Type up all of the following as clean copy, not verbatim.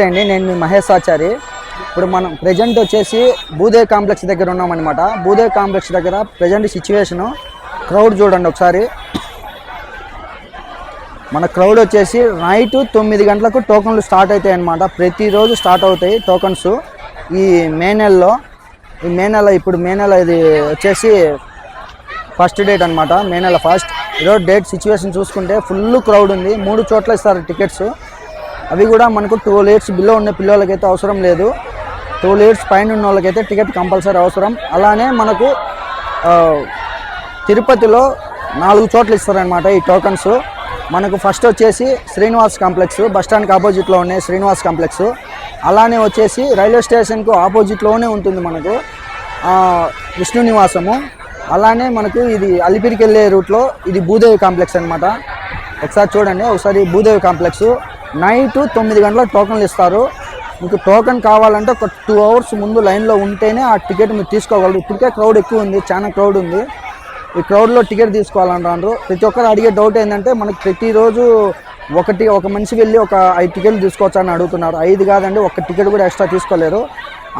నమస్తే అండి, నేను మీ మహేష్ ఆచారి. ఇప్పుడు మనం ప్రజెంట్ వచ్చేసి భూదేవ్ కాంప్లెక్స్ దగ్గర ఉన్నామన్నమాట. భూదేవ్ కాంప్లెక్స్ దగ్గర ప్రజెంట్ సిచ్యువేషను క్రౌడ్ చూడండి ఒకసారి. మన క్రౌడ్ వచ్చేసి నైట్ 9 గంటలకు టోకన్లు స్టార్ట్ అవుతాయి అన్నమాట. ప్రతిరోజు స్టార్ట్ అవుతాయి టోకన్స్ ఈ మే నెలలో. ఇప్పుడు మే నెల ఇది వచ్చేసి ఫస్ట్ డేట్ అనమాట, మే నెల ఫస్ట్. ఈరోజు డేట్ సిచ్యువేషన్ చూసుకుంటే ఫుల్ క్రౌడ్ ఉంది. 3 చోట్ల ఇస్తారు టికెట్స్. అవి కూడా మనకు 12 years బిలో ఉన్న పిల్లలకైతే అవసరం లేదు. 12 years పైన ఉన్న వాళ్ళకైతే టికెట్ కంపల్సరీ అవసరం. అలానే మనకు తిరుపతిలో 4 చోట్ల ఇస్తారనమాట ఈ టోకన్స్. మనకు ఫస్ట్ వచ్చేసి శ్రీనివాస్ కాంప్లెక్స్, బస్టాండ్కి ఆపోజిట్లో ఉన్నాయి శ్రీనివాస్ కాంప్లెక్స్. అలానే వచ్చేసి రైల్వే స్టేషన్కు ఆపోజిట్లోనే ఉంటుంది మనకు విష్ణు నివాసము. అలానే మనకు ఇది అలిపిరికి వెళ్ళే రూట్లో ఇది భూదేవి కాంప్లెక్స్ అనమాట. ఒకసారి చూడండి, ఒకసారి భూదేవి కాంప్లెక్స్. నైట్ 9 గంటలకు టోకన్లు ఇస్తారు. మీకు టోకన్ కావాలంటే ఒక 2 hours ముందు లైన్లో ఉంటేనే ఆ టికెట్ మీరు తీసుకోగలరు. ఇప్పటికే క్రౌడ్ ఎక్కువ ఉంది, చాలా క్రౌడ్ ఉంది. ఈ క్రౌడ్లో టికెట్ తీసుకోవాలంటారు. ప్రతి ఒక్కరు అడిగే డౌట్ ఏంటంటే మనకి ప్రతిరోజు ఒక మనిషి వెళ్ళి ఒక 5 టికెట్లు తీసుకోవచ్చా అని అడుగుతున్నారు. 5 కాదండి, ఒక టికెట్ కూడా ఎక్స్ట్రా తీసుకోలేరు.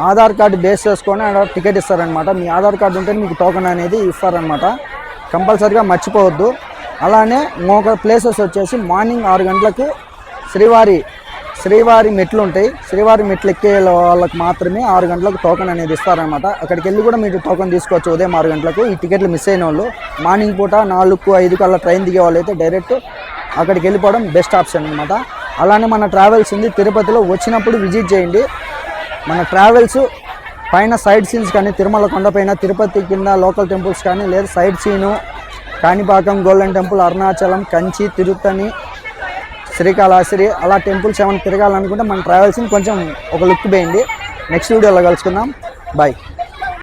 ఆధార్ కార్డు బేస్ చేసుకొని టికెట్ ఇస్తారనమాట. మీ ఆధార్ కార్డు ఉంటే మీకు టోకన్ అనేది ఇస్తారనమాట. కంపల్సరీగా మర్చిపోవద్దు. అలానే ఇంకొక ప్లేసెస్ వచ్చేసి మార్నింగ్ 6 గంటలకు శ్రీవారి మెట్లు ఉంటాయి. శ్రీవారి మెట్లు ఎక్కే వాళ్ళకి మాత్రమే 6 గంటలకు టోకన్ అనేది ఇస్తారనమాట. అక్కడికి వెళ్ళి కూడా మీరు టోకన్ తీసుకోవచ్చు ఉదయం 6 గంటలకు. ఈ టికెట్లు మిస్ అయిన వాళ్ళు మార్నింగ్ పూట 4-5 కల్లా ట్రైన్ దిగే వాళ్ళు అయితే డైరెక్ట్ అక్కడికి వెళ్ళిపోవడం బెస్ట్ ఆప్షన్ అనమాట. అలానే మన ట్రావెల్స్ ఉంది తిరుపతిలో, వచ్చినప్పుడు విజిట్ చేయండి. మన ట్రావెల్స్ పైన సైడ్ సీన్స్ కానీ తిరుమల కొండపైన తిరుపతి కింద లోకల్ టెంపుల్స్ కానీ, లేదా side scene Kanipakam, golden temple, Arunachalam, Kanchi, Tiruttani, Srikalahasti అలా టెంపుల్స్ ఏమైనా తిరగాలనుకుంటే మన ట్రావెల్స్ని కొంచెం ఒక లుక్ వేయండి. నెక్స్ట్ వీడియోలో కలుసుకుందాం. బాయ్.